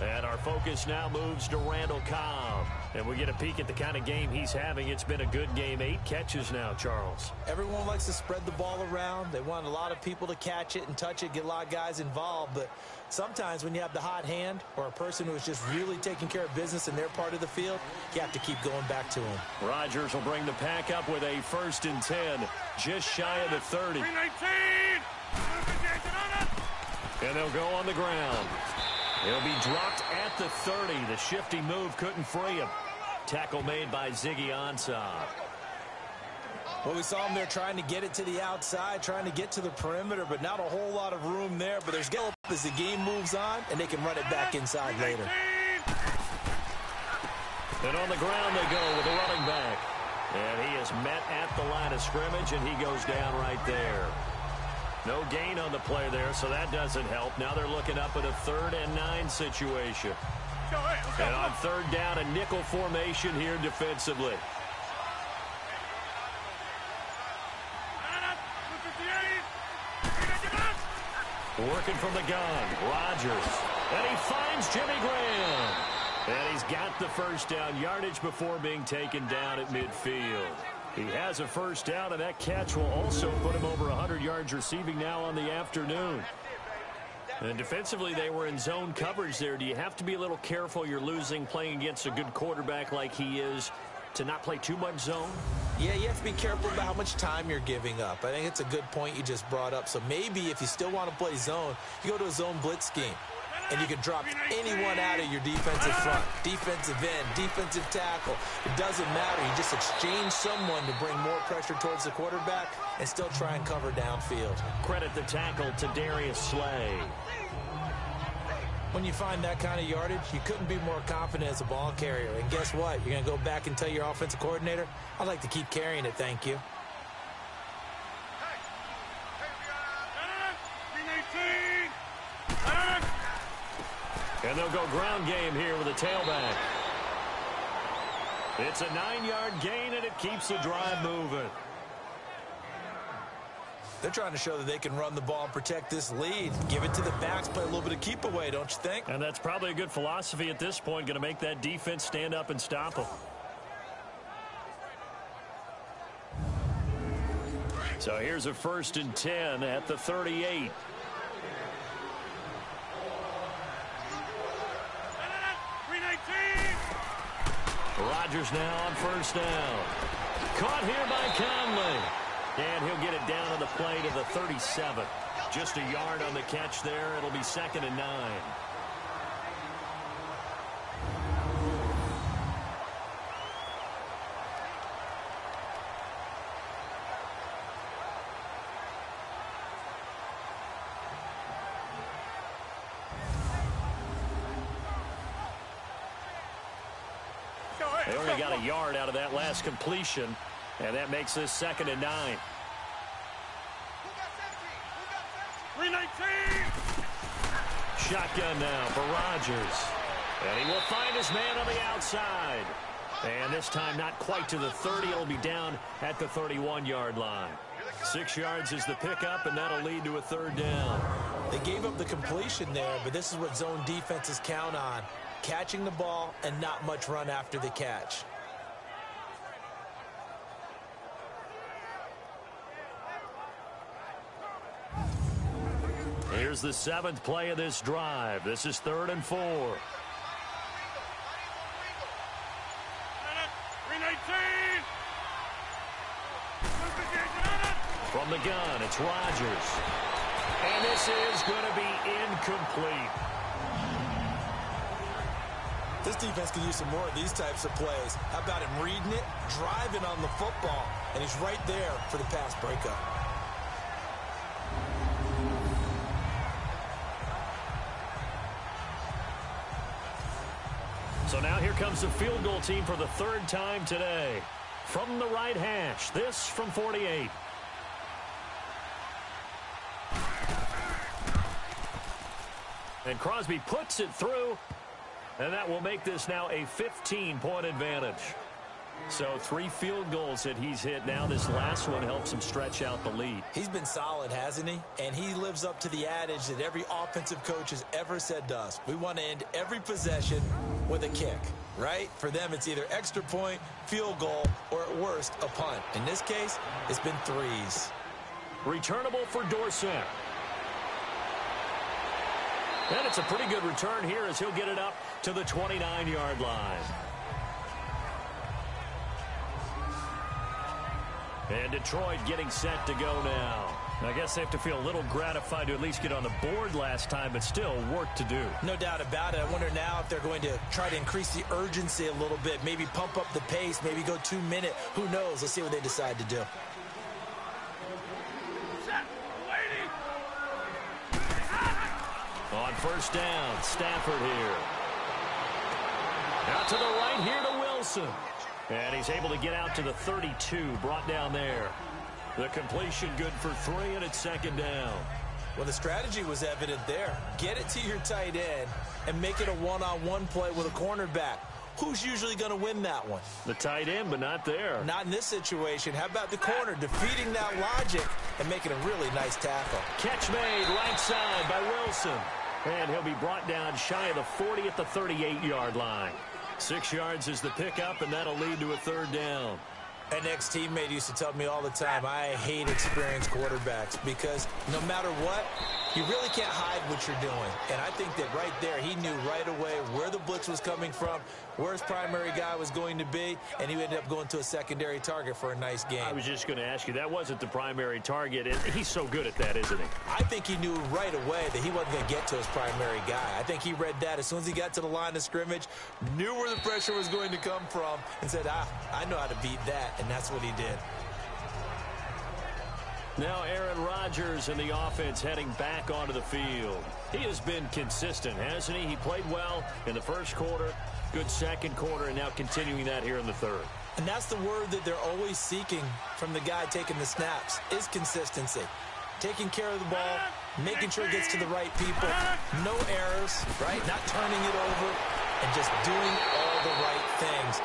And our focus now moves to Randall Cobb. And we get a peek at the kind of game he's having. It's been a good game. 8 catches now, Charles. Everyone likes to spread the ball around. They want a lot of people to catch it and touch it, get a lot of guys involved. But sometimes when you have the hot hand or a person who is just really taking care of business in their part of the field, you have to keep going back to them. Rodgers will bring the pack up with a 1st and 10, just shy of the 30. And they'll go on the ground. He'll be dropped at the 30. The shifty move couldn't free him. Tackle made by Ziggy Ansah. Well, we saw him there trying to get it to the outside, trying to get to the perimeter, but not a whole lot of room there. But there's going as the game moves on, and they can run it back inside later. And on the ground they go with the running back. And he is met at the line of scrimmage, and he goes down right there. No gain on the play there, so that doesn't help. Now they're looking up at a 3rd and 9 situation. And on 3rd down, a nickel formation here defensively. Working from the gun, Rodgers. And he finds Jimmy Graham. And he's got the 1st down yardage before being taken down at midfield. He has a 1st down, and that catch will also put him over 100 yards receiving now on the afternoon. And defensively, they were in zone coverage there. Do you have to be a little careful? You're losing playing against a good quarterback like he is to not play too much zone? Yeah, you have to be careful about how much time you're giving up. I think it's a good point you just brought up. So maybe if you still want to play zone, you go to a zone blitz scheme. And you can drop anyone out of your defensive front, defensive end, defensive tackle. It doesn't matter. You just exchange someone to bring more pressure towards the quarterback and still try and cover downfield. Credit the tackle to Darius Slay. When you find that kind of yardage, you couldn't be more confident as a ball carrier. And guess what? You're going to go back and tell your offensive coordinator, I'd like to keep carrying it, thank you. And they'll go ground game here with a tailback. It's a 9-yard gain, and it keeps the drive moving. They're trying to show that they can run the ball and protect this lead. Give it to the backs, play a little bit of keep away, don't you think? And that's probably a good philosophy at this point, going to make that defense stand up and stop them. So here's a 1st and 10 at the 38. Rodgers now on 1st down. Caught here by Conley. And he'll get it down on the play to the 37. Just a yard on the catch there. It'll be 2nd and 9. They only got a yard out of that last completion, and that makes this 2nd and 9. Shotgun now for Rodgers. And he will find his man on the outside. And this time not quite to the 30. It'll be down at the 31-yard line. 6 yards is the pickup, and that'll lead to a 3rd down. They gave up the completion there, but this is what zone defenses count on. Catching the ball and not much run after the catch. Here's the 7th play of this drive. This is 3rd and 4. From the gun, it's Rodgers. And this is going to be incomplete. This defense can use some more of these types of plays. How about him reading it, driving on the football, and he's right there for the pass breakup. So now here comes the field goal team for the 3rd time today. From the right hash, this from 48. And Crosby puts it through, and that will make this now a 15-point advantage. So 3 field goals that he's hit now. This last one helps him stretch out the lead. He's been solid, hasn't he? And he lives up to the adage that every offensive coach has ever said to us. We want to end every possession with a kick, right? For them, it's either extra point, field goal, or at worst, a punt. In this case, it's been 3s. Returnable for Dorsett. And it's a pretty good return here as he'll get it up to the 29-yard line. And Detroit getting set to go now. I guess they have to feel a little gratified to at least get on the board last time, but still work to do. No doubt about it. I wonder now if they're going to try to increase the urgency a little bit, maybe pump up the pace, maybe go 2-minute. Who knows? Let's see what they decide to do. On first down, Stafford here. Out to the right here to Wilson. And he's able to get out to the 32, brought down there. The completion good for 3, and it's second down. Well, the strategy was evident there. Get it to your tight end and make it a one-on-one play with a cornerback. Who's usually going to win that one? The tight end, but not there. Not in this situation. How about the corner defeating that logic and making a really nice tackle? Catch made right side by Wilson. And he'll be brought down shy of the 40 at the 38-yard line. 6 yards is the pickup, and that'll lead to a third down. An ex-teammate used to tell me all the time, I hate experienced quarterbacks because no matter what, you really can't hide what you're doing. And I think that right there, he knew right away where the blitz was coming from, where his primary guy was going to be, and he ended up going to a secondary target for a nice game. I was just going to ask you, that wasn't the primary target. He's so good at that, isn't he? I think he knew right away that he wasn't going to get to his primary guy. I think he read that as soon as he got to the line of scrimmage, knew where the pressure was going to come from, and said, I know how to beat that, and that's what he did. Now Aaron Rodgers and the offense heading back onto the field. He has been consistent, hasn't he? He played well in the first quarter, good second quarter, and now continuing that here in the third. And that's the word that they're always seeking from the guy taking the snaps, is consistency. Taking care of the ball, making sure it gets to the right people, no errors, right? Not turning it over, and just doing all the right things.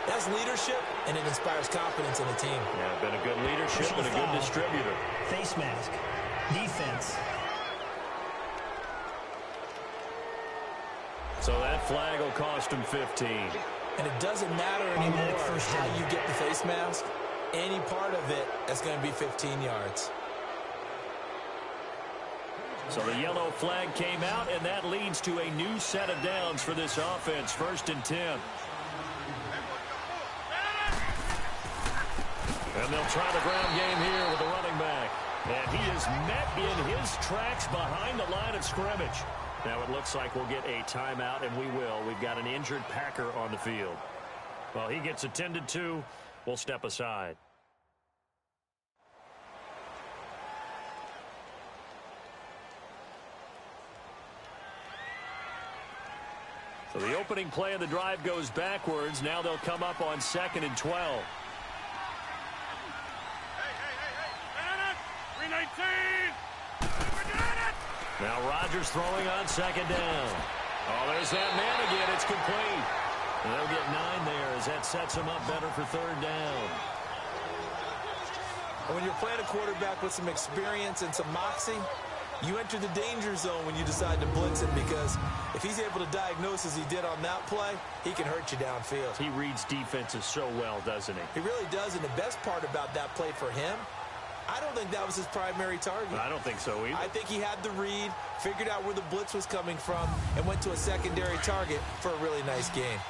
That's leadership, and it inspires confidence in a team. Yeah, been a good leadership and a good distributor. Face mask. Defense. So that flag will cost him 15. And it doesn't matter anymore how you get the face mask. Any part of it, that's going to be 15 yards. So the yellow flag came out, and that leads to a new set of downs for this offense. 1st and 10. And they'll try the ground game here with the running back. And he is met in his tracks behind the line of scrimmage. Now it looks like we'll get a timeout, and we will. We've got an injured Packer on the field. Well, he gets attended to. We'll step aside. So the opening play of the drive goes backwards. Now they'll come up on 2nd and 12. Now Rodgers throwing on 2nd down. Oh, there's that man again. It's complete. And they'll get 9 there as that sets him up better for 3rd down. When you're playing a quarterback with some experience and some moxie, you enter the danger zone when you decide to blitz him, because if he's able to diagnose as he did on that play, he can hurt you downfield. He reads defenses so well, doesn't he? He really does, and the best part about that play for him, I don't think that was his primary target. I don't think so either. I think he had the read, figured out where the blitz was coming from, and went to a secondary target for a really nice game.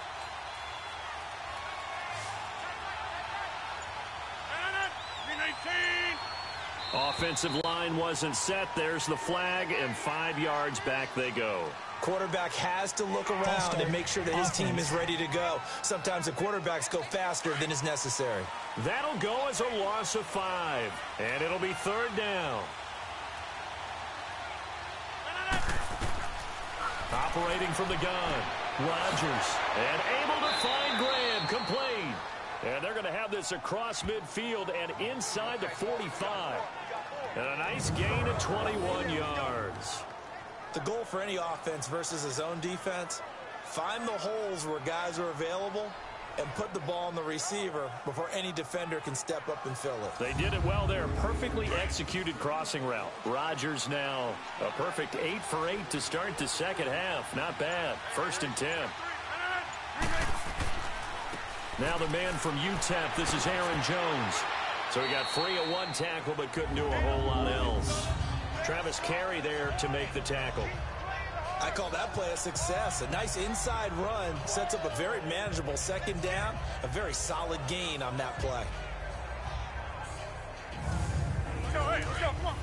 Offensive line wasn't set. There's the flag, and 5 yards back they go. Quarterback has to look around and make sure that his team is ready to go. Sometimes the quarterbacks go faster than is necessary. That'll go as a loss of 5, and it'll be 3rd down. Operating from the gun, Rodgers, and able to find Graham, complete. And they're going to have this across midfield and inside the 45. And a nice gain of 21 yards. The goal for any offense versus his own defense, find the holes where guys are available and put the ball on the receiver before any defender can step up and fill it. They did it well there. Perfectly executed crossing route. Rodgers now a perfect 8 for 8 to start the second half. Not bad. 1st and 10. Now the man from UTEP, this is Aaron Jones. So he got free of one tackle but couldn't do a whole lot else. Travis Carey there to make the tackle. I call that play a success. A nice inside run sets up a very manageable 2nd down. A very solid gain on that play. Let's go, hey, let's go, come on.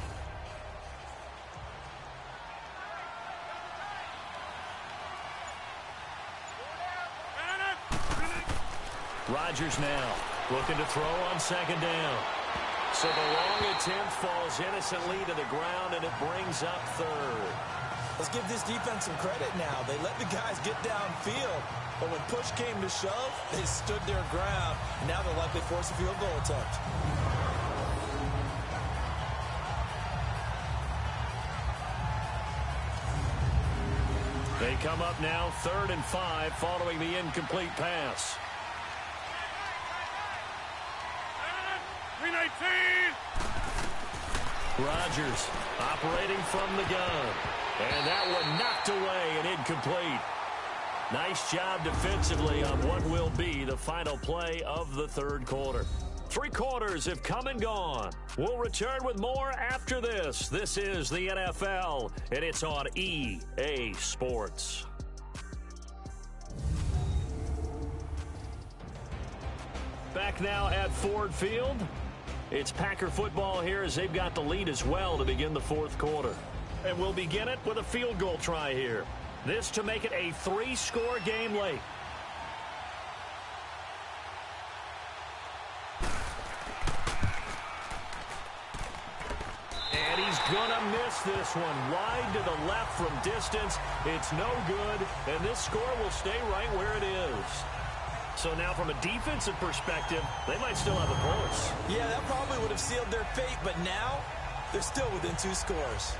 Rodgers now looking to throw on 2nd down. So the long attempt falls innocently to the ground, and it brings up 3rd. Let's give this defense some credit now. They let the guys get downfield, but when push came to shove, they stood their ground. And now they'll likely force a field goal attempt. They come up now 3rd and 5 following the incomplete pass. 319. Rodgers operating from the gun. And that one knocked away and incomplete. Nice job defensively on what will be the final play of the 3rd quarter. 3 quarters have come and gone. We'll return with more after this. This is the NFL, and it's on EA Sports. Back now at Ford Field. It's Packer football here as they've got the lead as well to begin the 4th quarter. And we'll begin it with a field goal try here. This to make it a 3-score game late. And he's gonna miss this one. Wide to the left from distance. It's no good, and this score will stay right where it is. So now from a defensive perspective, they might still have a pulse. Yeah, that probably would have sealed their fate, but now they're still within 2 scores.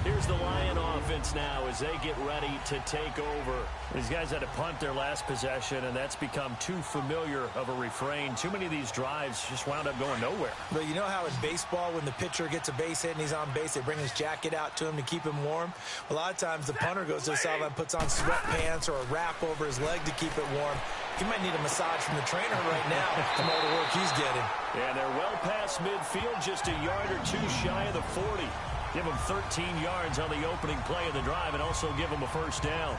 Here's the Lion offense now as they get ready to take over. These guys had to punt their last possession, and that's become too familiar of a refrain. Too many of these drives just wound up going nowhere. But you know how in baseball, when the pitcher gets a base hit and he's on base, they bring his jacket out to him to keep him warm? A lot of times the punter goes to the sideline, puts on sweatpants or a wrap over his leg to keep it warm. He might need a massage from the trainer right now from all the work he's getting. And they're well past midfield, just a yard or two shy of the 40. Give him 13 yards on the opening play of the drive and also give him a 1st down.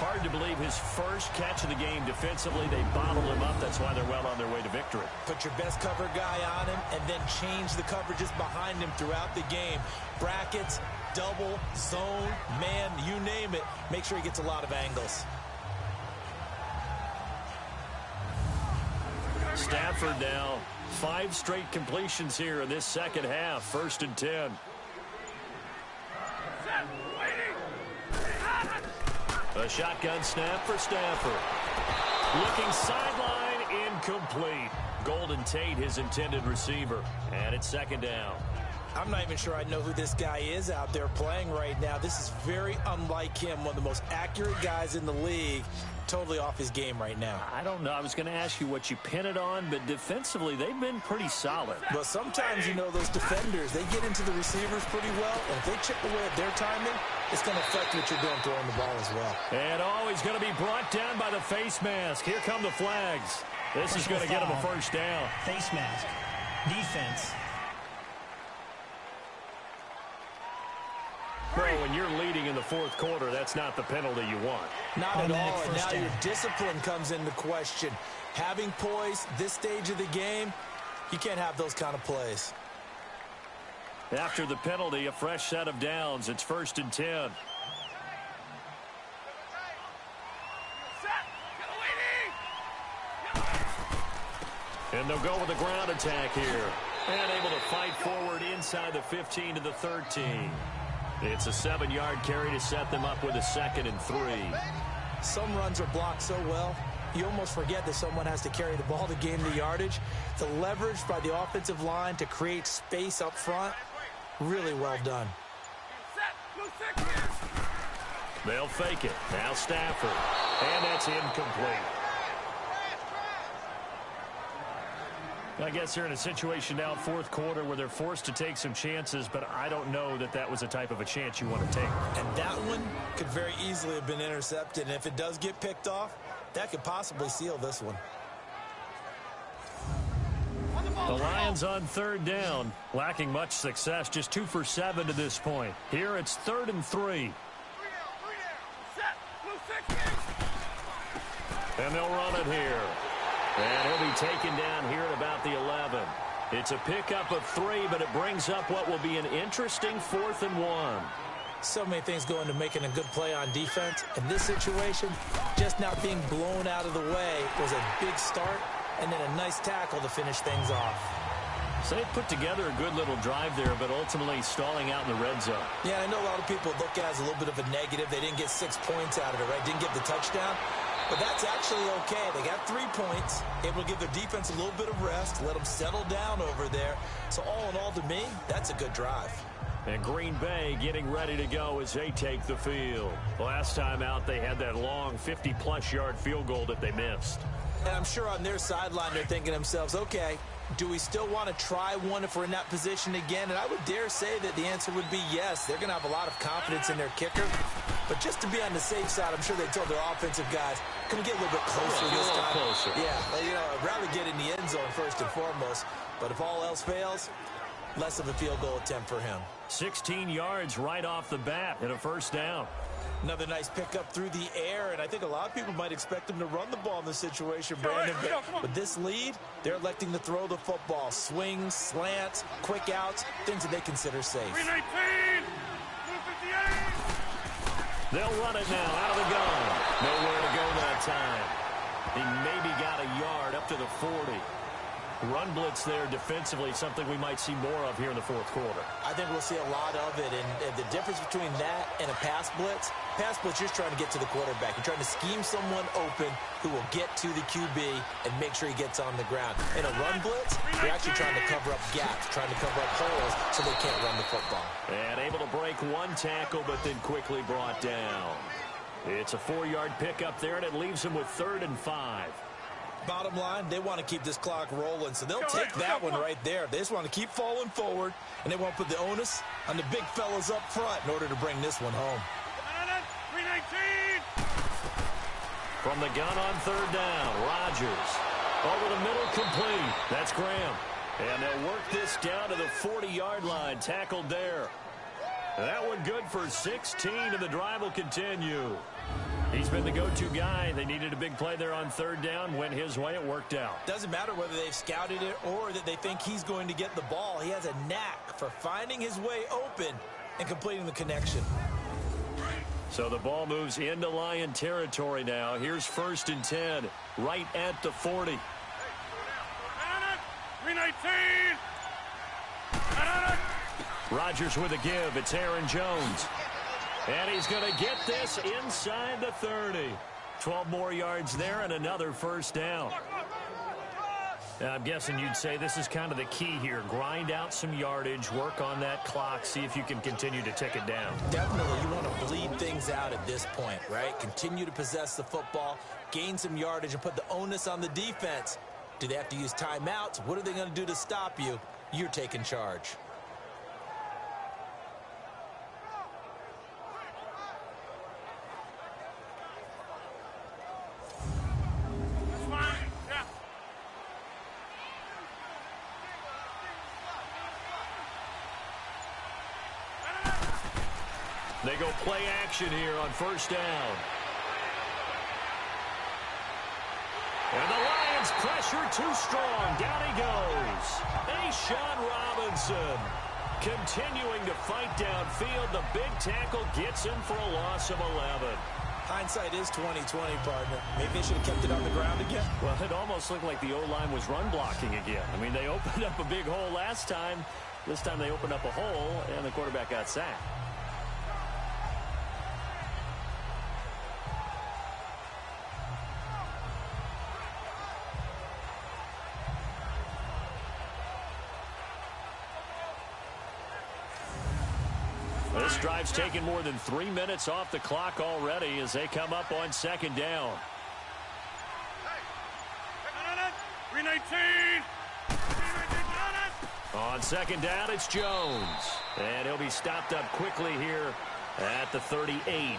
Hard to believe his first catch of the game defensively. They bottled him up. That's why they're well on their way to victory. Put your best cover guy on him and then change the coverages behind him throughout the game. Brackets, double, zone, man, you name it. Make sure he gets a lot of angles. Stafford now 5 straight completions here in this second half. 1st and 10. A shotgun snap for Stafford. Looking sideline, incomplete. Golden Tate, his intended receiver. And it's 2nd down. I'm not even sure I know who this guy is out there playing right now. This is very unlike him, one of the most accurate guys in the league. Totally off his game right now. I don't know. I was going to ask you what you pin it on, but defensively, they've been pretty solid. Well, sometimes, you know, those defenders, they get into the receivers pretty well, and if they chip away at their timing, it's going to affect what you're doing throwing the ball as well. And he's going to be brought down by the face mask. Here come the flags. This is going to get him a 1st down. Face mask. Defense. Bro, when you're leading in the 4th quarter, that's not the penalty you want. Not at all. And now down. your discipline comes into question. Having poise, this stage of the game, you can't have those kind of plays. After the penalty, a fresh set of downs. It's 1st and 10. And they'll go with a ground attack here. And able to fight forward inside the 15 to the 13. It's a 7-yard carry to set them up with a 2nd and 3. Some runs are blocked so well, you almost forget that someone has to carry the ball to gain the yardage. The leverage by the offensive line to create space up front, really well done. They'll fake it. Now Stafford. And that's incomplete. I guess they're in a situation now, fourth quarter, where they're forced to take some chances, but I don't know that that was the type of a chance you want to take. And that one could very easily have been intercepted. And if it does get picked off, that could possibly seal this one. The Lions on third down, lacking much success, just 2 for 7 to this point. Here it's 3rd and 3. And they'll run it here. And he'll be taken down here at about the 11. It's a pickup of 3, but it brings up what will be an interesting 4th and 1. So many things go into making a good play on defense. In this situation, just not being blown out of the way was a big start, and then a nice tackle to finish things off. So they put together a good little drive there, but ultimately stalling out in the red zone. Yeah, I know a lot of people look at it as a little bit of a negative. They didn't get 6 points out of it, right? Didn't get the touchdown. But that's actually okay. They got 3 points. Able to give their defense a little bit of rest, let them settle down over there. So all in all, to me, that's a good drive. And Green Bay getting ready to go as they take the field. Last time out, they had that long 50-plus yard field goal that they missed. And I'm sure on their sideline, they're thinking to themselves, okay, do we still want to try one if we're in that position again? And I would dare say that the answer would be yes. They're going to have a lot of confidence in their kicker. But just to be on the safe side, I'm sure they told their offensive guys, can we get a little bit closer this time? Closer. Yeah, I'd rather get in the end zone first and foremost. But if all else fails, less of a field goal attempt for him. 16 yards right off the bat and a 1st down. Another nice pickup through the air, and I think a lot of people might expect him to run the ball in this situation, Brandon. But with this lead, they're electing to throw the football. Swings, slants, quick outs, things that they consider safe. 319! They'll run it now out of the gun. Nowhere to go that time. He maybe got a yard up to the 40. Run blitz there defensively, something we might see more of here in the fourth quarter. I think we'll see a lot of it, and the difference between that and a pass blitz, you're trying to get to the quarterback. You're trying to scheme someone open who will get to the QB and make sure he gets on the ground. In a run blitz, you're actually trying to cover up gaps, trying to cover up holes so they can't run the football. And able to break one tackle, but then quickly brought down. It's a 4-yard pickup there, and it leaves him with 3rd and 5. Bottom line, they want to keep this clock rolling, so they'll take that one right there. They just want to keep falling forward, and they want to put the onus on the big fellas up front in order to bring this one home. 319! From the gun on 3rd down, Rodgers. Over the middle, complete. That's Graham. And they'll work this down to the 40-yard line, tackled there. That one good for 16, and the drive will continue. He's been the go-to guy. They needed a big play there on 3rd down. Went his way. It worked out. Doesn't matter whether they've scouted it or that they think he's going to get the ball. He has a knack for finding his way open and completing the connection. So the ball moves into Lion territory now. Here's 1st and 10, right at the 40. 319! Rodgers with a give. It's Aaron Jones. And he's going to get this inside the 30. 12 more yards there and another 1st down. I'm guessing you'd say this is kind of the key here. Grind out some yardage, work on that clock, see if you can continue to tick it down. Definitely, you want to bleed things out at this point, right? Continue to possess the football, gain some yardage, and put the onus on the defense. Do they have to use timeouts? What are they going to do to stop you? You're taking charge. They go play action here on 1st down. And the Lions pressure too strong. Down he goes. A'Shawn Robinson continuing to fight downfield. The big tackle gets him for a loss of 11. Hindsight is 20/20, partner. Maybe they should have kept it on the ground again. Well, it almost looked like the O-line was run blocking again. I mean, they opened up a big hole last time. This time they opened up a hole, and the quarterback got sacked. This drive's taken more than 3 minutes off the clock already as they come up on second down. 319. On second down, it's Jones. And he'll be stopped up quickly here at the 38.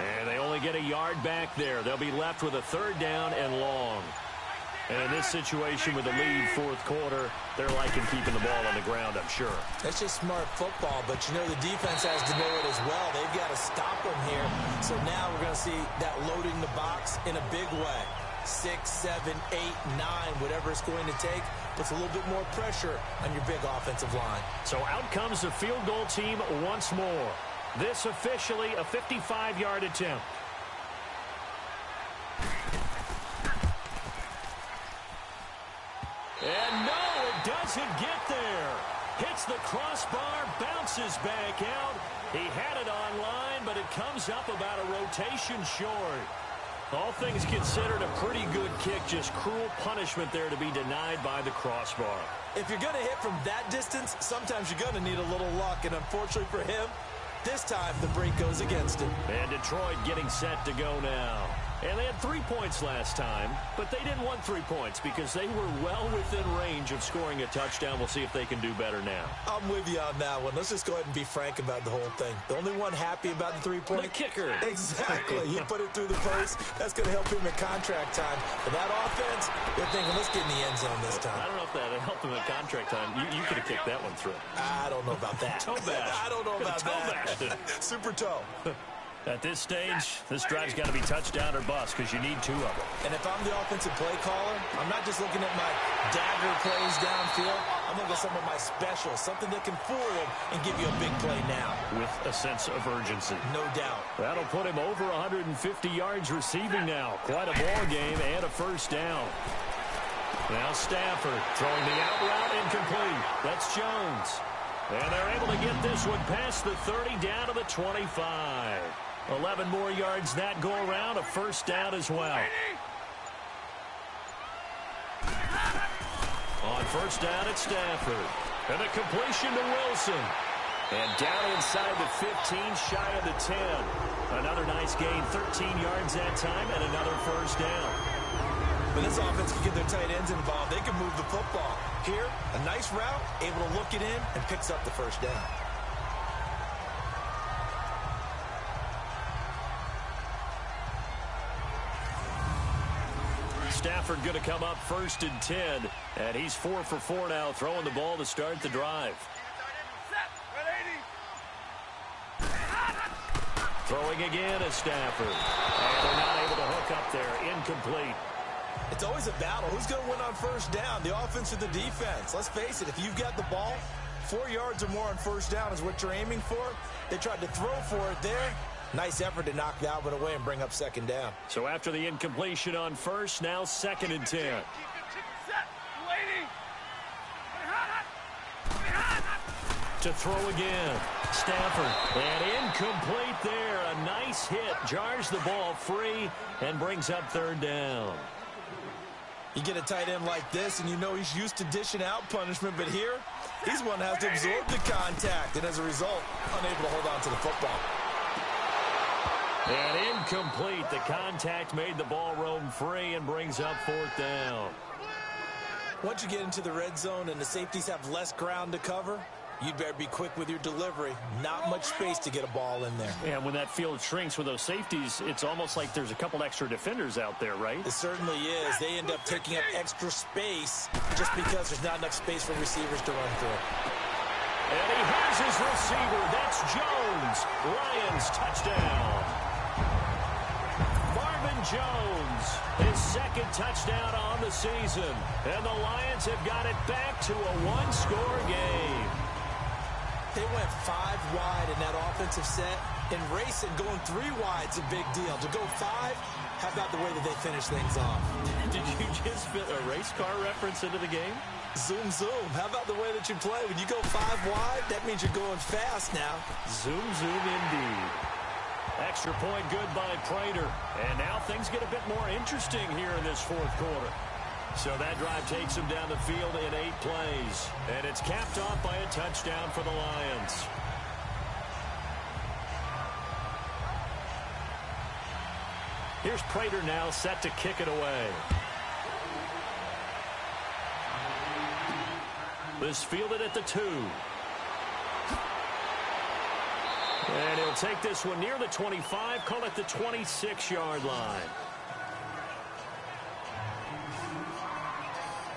And they only get a yard back there. They'll be left with a third down and long. And in this situation with the lead fourth quarter, they're liking keeping the ball on the ground, I'm sure. That's just smart football, but you know the defense has to know it as well. They've got to stop them here. So now we're going to see that loading the box in a big way. 6, 7, 8, 9, whatever it's going to take, puts a little bit more pressure on your big offensive line. So out comes the field goal team once more. This officially a 55-yard attempt. And no, it doesn't get there. Hits the crossbar, bounces back out. He had it online, but it comes up about a rotation short. All things considered, a pretty good kick, just cruel punishment there to be denied by the crossbar. If you're going to hit from that distance, sometimes you're going to need a little luck, and unfortunately for him, this time the break goes against him. And Detroit getting set to go now. And they had 3 points last time, but they didn't want 3 points because they were well within range of scoring a touchdown. We'll see if they can do better now. I'm with you on that one. Let's just go ahead and be frank about the whole thing. The only one happy about the 3-point? The kicker. Exactly. He put it through the post. That's going to help him in contract time. But that offense, they're thinking, let's get in the end zone this time. I don't know if that helped him in contract time. You could have kicked that one through. I don't know about that. Toe bash. I don't know about that. Super toe. At this stage, this drive's got to be touchdown or bust because you need 2 of them. And if I'm the offensive play caller, I'm not just looking at my dagger plays downfield. I'm looking at some of my specials, something that can fool them and give you a big play now. With a sense of urgency. No doubt. That'll put him over 150 yards receiving now. Quite a ball game and a first down. Now Stafford throwing the out route incomplete. That's Jones. And they're able to get this one past the 30 down to the 25. 11 more yards that go around, a first down as well. On first down, it's Stafford. And a completion to Wilson. And down inside the 15, shy of the 10. Another nice gain, 13 yards that time, and another first down. When this offense can get their tight ends involved, they can move the football. Here, a nice route, able to look it in, and picks up the first down. Stafford going to come up first and 10, and he's 4 for 4 now, throwing the ball to start the drive. Throwing again is Stafford, and they're not able to hook up there, incomplete. It's always a battle. Who's going to win on first down, the offense or the defense? Let's face it, if you've got the ball, 4 yards or more on first down is what you're aiming for. They tried to throw for it there. Nice effort to knock Dalvin away and bring up second down. So after the incompletion on first, now second and 10. To throw again. Stafford. And incomplete there. A nice hit. Jars the ball free and brings up third down. You get a tight end like this, and you know he's used to dishing out punishment, but here, he's one that has to absorb the contact, and as a result, unable to hold on to the football. And incomplete. The contact made the ball roam free and brings up fourth down. Once you get into the red zone and the safeties have less ground to cover, you'd better be quick with your delivery. Not much space to get a ball in there. And when that field shrinks with those safeties, it's almost like there's a couple extra defenders out there, right? It certainly is. They end up taking up extra space just because there's not enough space for receivers to run through. And he has his receiver. That's Jones. Lions touchdown. Marvin Jones, his second touchdown on the season. And the Lions have got it back to a one-score game. They went 5 wide in that offensive set. In racing, going 3 wide's a big deal. To go 5, how about the way that they finish things off? Did you just fit a race car reference into the game? Zoom, zoom. How about the way that you play? When you go 5 wide, that means you're going fast now. Zoom, zoom indeed. Extra point good by Prater. And now things get a bit more interesting here in this fourth quarter. So that drive takes them down the field in 8 plays. And it's capped off by a touchdown for the Lions. Here's Prater now set to kick it away. This fielded at the 2. And he'll take this one near the 25, call it the 26-yard line.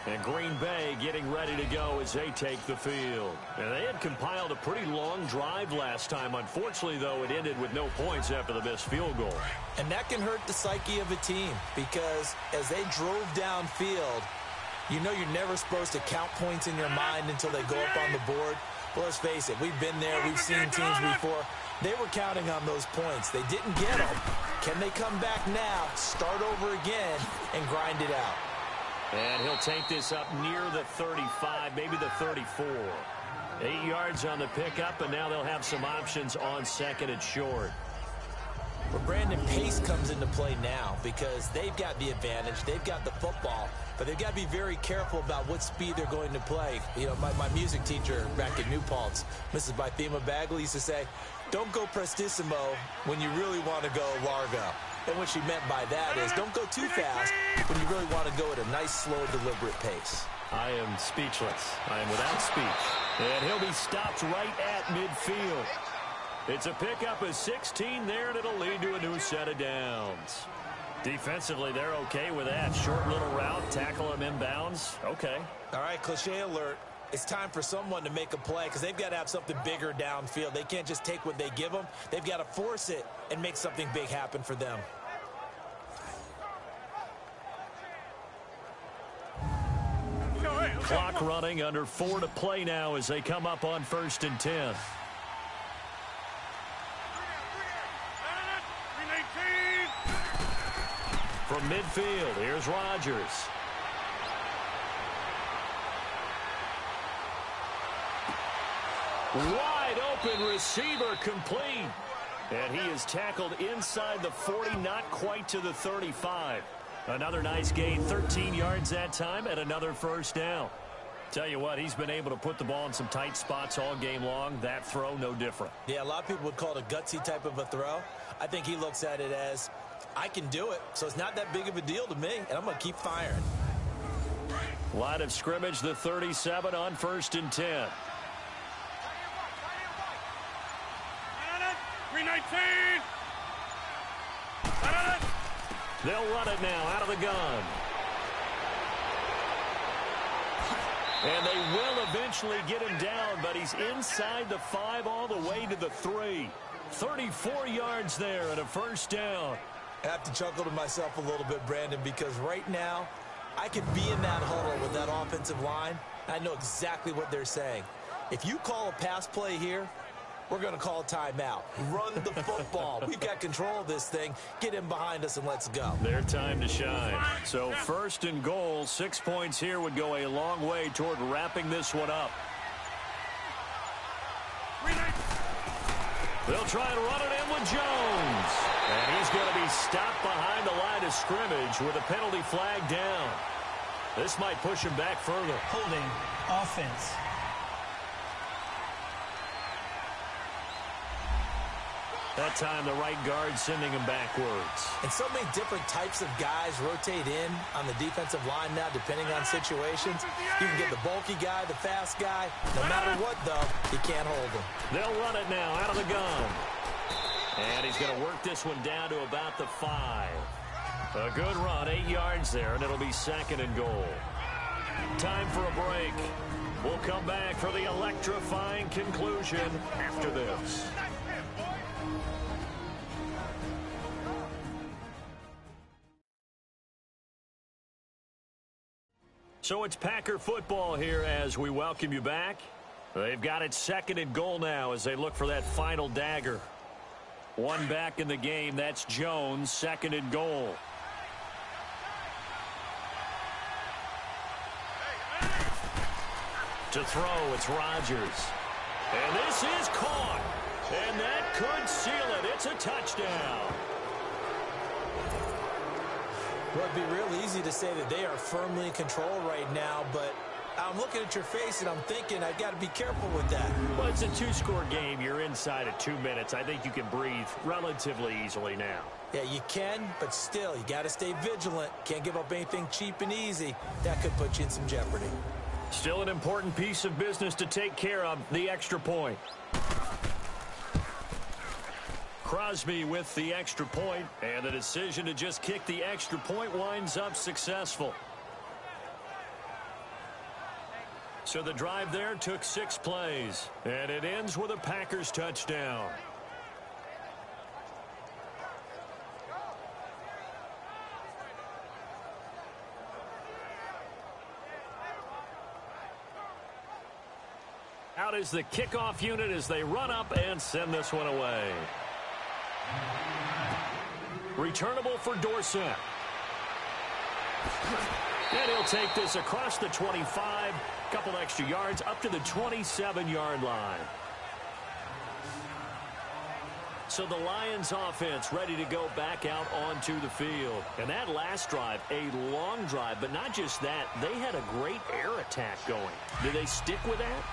And Green Bay getting ready to go as they take the field. And they had compiled a pretty long drive last time. Unfortunately, though, it ended with no points after the missed field goal. And that can hurt the psyche of a team because as they drove downfield, you know you're never supposed to count points in your mind until they go up on the board. Well, let's face it, we've been there. We've seen teams before. They were counting on those points. They didn't get them. Can they come back now, start over again, and grind it out? And he'll take this up near the 35, maybe the 34. 8 yards on the pickup, and now they'll have some options on 2nd and short. Well, Brandon, pace comes into play now because they've got the advantage. They've got the football, but they've got to be very careful about what speed they're going to play. You know, my music teacher back at New Paltz, Mrs. Bythema Bagley, used to say, don't go prestissimo when you really want to go largo. And what she meant by that is don't go too fast when you really want to go at a nice, slow, deliberate pace. I am speechless. I am without speech. And he'll be stopped right at midfield. It's a pickup of 16 there, and it'll lead to a new set of downs. Defensively, they're okay with that. Short little route, tackle him inbounds. Okay. All right, cliche alert. It's time for someone to make a play because they've got to have something bigger downfield. They can't just take what they give them. They've got to force it and make something big happen for them. Clock running, under 4 to play now as they come up on 1st and 10. From midfield, here's Rodgers. Wide open receiver complete. And he is tackled inside the 40, not quite to the 35. Another nice gain, 13 yards that time, and another first down. Tell you what, he's been able to put the ball in some tight spots all game long. That throw, no different. Yeah, a lot of people would call it a gutsy type of a throw. I think he looks at it as, I can do it, so it's not that big of a deal to me, and I'm going to keep firing. Line of scrimmage, the 37 on 1st and 10. 319. They'll run it now out of the gun. And they will eventually get him down, but he's inside the 5 all the way to the 3. 34 yards there and a first down. I have to chuckle to myself a little bit, Brandon, because right now I could be in that huddle with that offensive line. I know exactly what they're saying. If you call a pass play here, we're going to call a timeout. Run the football. We've got control of this thing. Get him behind us and let's go. Their time to shine. So 1st and goal, 6 points here would go a long way toward wrapping this one up. They'll try and run it in with Jones. And he's going to be stopped behind the line of scrimmage with a penalty flag down. This might push him back further. Holding offense. That time, the right guard sending him backwards. And so many different types of guys rotate in on the defensive line now, depending on situations. You can get the bulky guy, the fast guy. No matter what, though, you can't hold him. They'll run it now out of the gun. And he's going to work this one down to about the 5. A good run, 8 yards there, and it'll be 2nd and goal. Time for a break. We'll come back for the electrifying conclusion after this. So it's Packer football here as we welcome you back. They've got it 2nd and goal now as they look for that final dagger. One back in the game, that's Jones, 2nd and goal. To throw, it's Rodgers. And this is caught. And that could seal it. It's a touchdown. Well, it'd be real easy to say that they are firmly in control right now, but I'm looking at your face and I'm thinking I've got to be careful with that. Well, it's a 2-score game. You're inside of 2 minutes. I think you can breathe relatively easily now. Yeah, you can, but still, you got to stay vigilant. Can't give up anything cheap and easy. That could put you in some jeopardy. Still an important piece of business to take care of, the extra point. Crosby with the extra point, and the decision to just kick the extra point winds up successful. So the drive there took 6 plays, and it ends with a Packers touchdown. Out is the kickoff unit as they run up and send this one away. Returnable for Dorsett. And he'll take this across the 25, couple extra yards up to the 27-yard line. So the Lions offense ready to go back out onto the field. And that last drive, a long drive, but not just that, they had a great air attack going. Do they stick with that?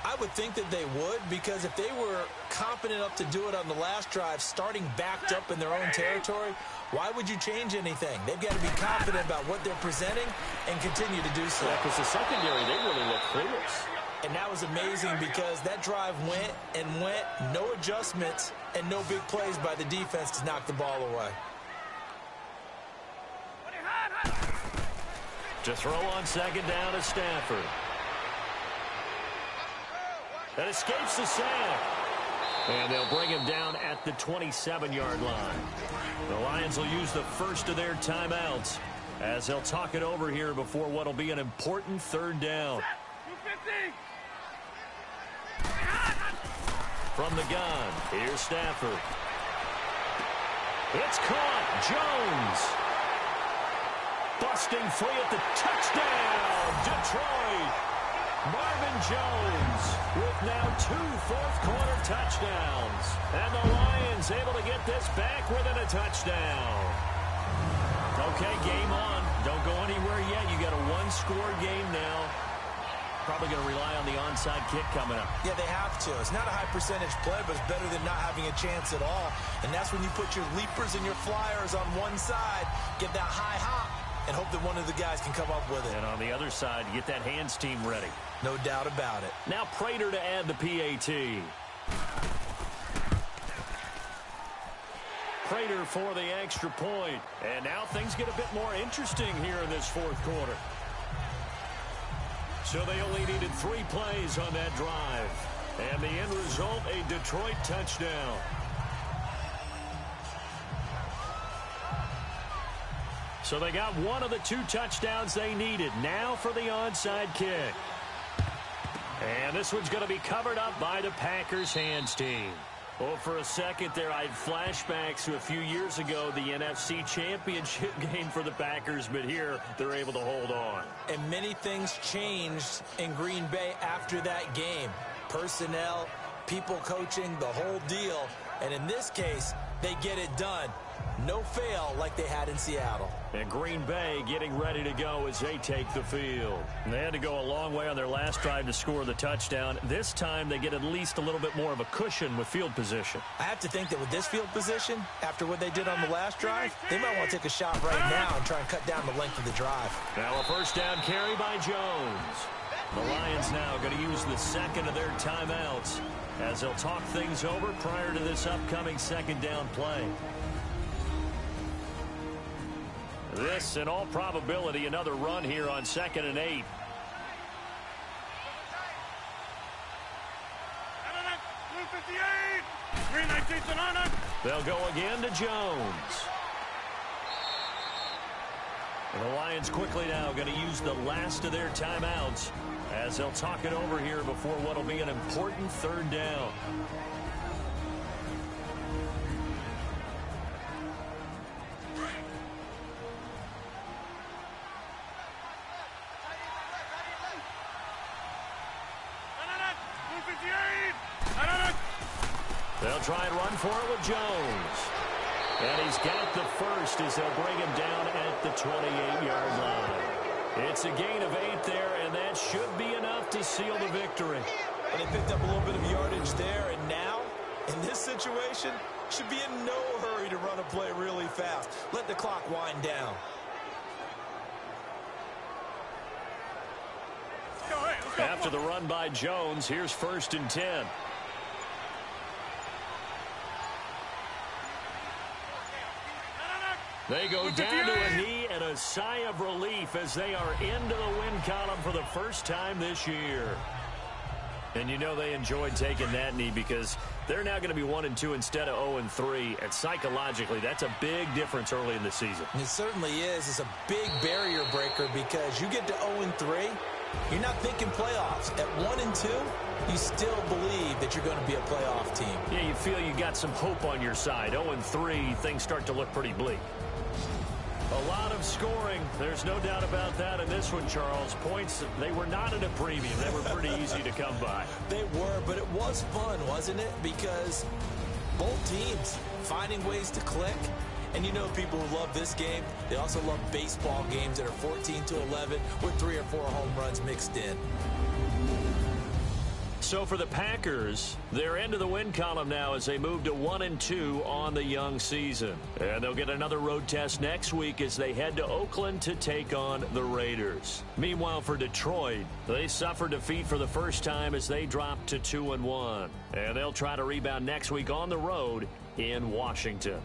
I would think that they would, because if they were confident enough to do it on the last drive, starting backed up in their own territory, why would you change anything? They've got to be confident about what they're presenting and continue to do so. Yeah, because the secondary, they really look clueless. And that was amazing because that drive went and went, no adjustments, and no big plays by the defense to knock the ball away. To throw on second down is Stafford. That escapes the sack. And they'll bring him down at the 27-yard line. The Lions will use the first of their timeouts as they'll talk it over here before what will be an important third down. From the gun, here's Stafford. It's caught. Jones. Busting free at the touchdown. Detroit. Marvin Jones with now 2 fourth-quarter touchdowns. And the Lions able to get this back within a touchdown. Okay, game on. Don't go anywhere yet. You got a one-score game now. Probably going to rely on the onside kick coming up. Yeah, they have to. It's not a high-percentage play, but it's better than not having a chance at all. And that's when you put your leapers and your flyers on one side, get that high hop, and hope that one of the guys can come up with it. And on the other side, get that hands team ready. No doubt about it. Now Prater to add the PAT. Prater for the extra point. And now things get a bit more interesting here in this fourth quarter. So they only needed 3 plays on that drive. And the end result, a Detroit touchdown. So they got one of the 2 touchdowns they needed. Now for the onside kick. And this one's going to be covered up by the Packers hands team. Well, for a second there, I had flashbacks to a few years ago, the NFC Championship game for the Packers, but here they're able to hold on. And many things changed in Green Bay after that game. Personnel, people coaching, the whole deal. And in this case, they get it done. No fail like they had in Seattle. And Green Bay getting ready to go as they take the field. And they had to go a long way on their last drive to score the touchdown. This time they get at least a little bit more of a cushion with field position. I have to think that with this field position, after what they did on the last drive, they might want to take a shot right now and try and cut down the length of the drive. Now a first down carry by Jones. The Lions now going to use the second of their timeouts as they'll talk things over prior to this upcoming second down play. This, in all probability, another run here on 2nd and 8. They'll go again to Jones. And the Lions quickly now going to use the last of their timeouts as they'll talk it over here before what will be an important third down. They'll try and run for it with Jones. And he's got the first as they'll bring him down at the 28-yard line. It's a gain of 8 there, and that should be enough to seal the victory. And they picked up a little bit of yardage there, and now In this situation, should be in no hurry to run a play really fast. Let the clock wind down. After the run by Jones, here's 1st and 10. They go down to a knee and a sigh of relief as they are into the win column for the first time this year. And you know they enjoyed taking that knee because they're now going to be 1-2 instead of 0-3. And psychologically, that's a big difference early in the season. It certainly is. It's a big barrier breaker because you get to 0-3, you're not thinking playoffs. At 1-2, you still believe that you're going to be a playoff team. Yeah, you feel you got some hope on your side. 0-3, things start to look pretty bleak. A lot of scoring. There's no doubt about that in this one, Charles. Points, they were not at a premium. They were pretty easy to come by. They were, but it was fun, wasn't it? Because both teams finding ways to click. And you know people who love this game, they also love baseball games that are 14-11 with 3 or 4 home runs mixed in. So for the Packers, they're into the win column now as they move to 1-2 on the young season. And they'll get another road test next week as they head to Oakland to take on the Raiders. Meanwhile, for Detroit, they suffered defeat for the first time as they dropped to 2-1. And they'll try to rebound next week on the road in Washington.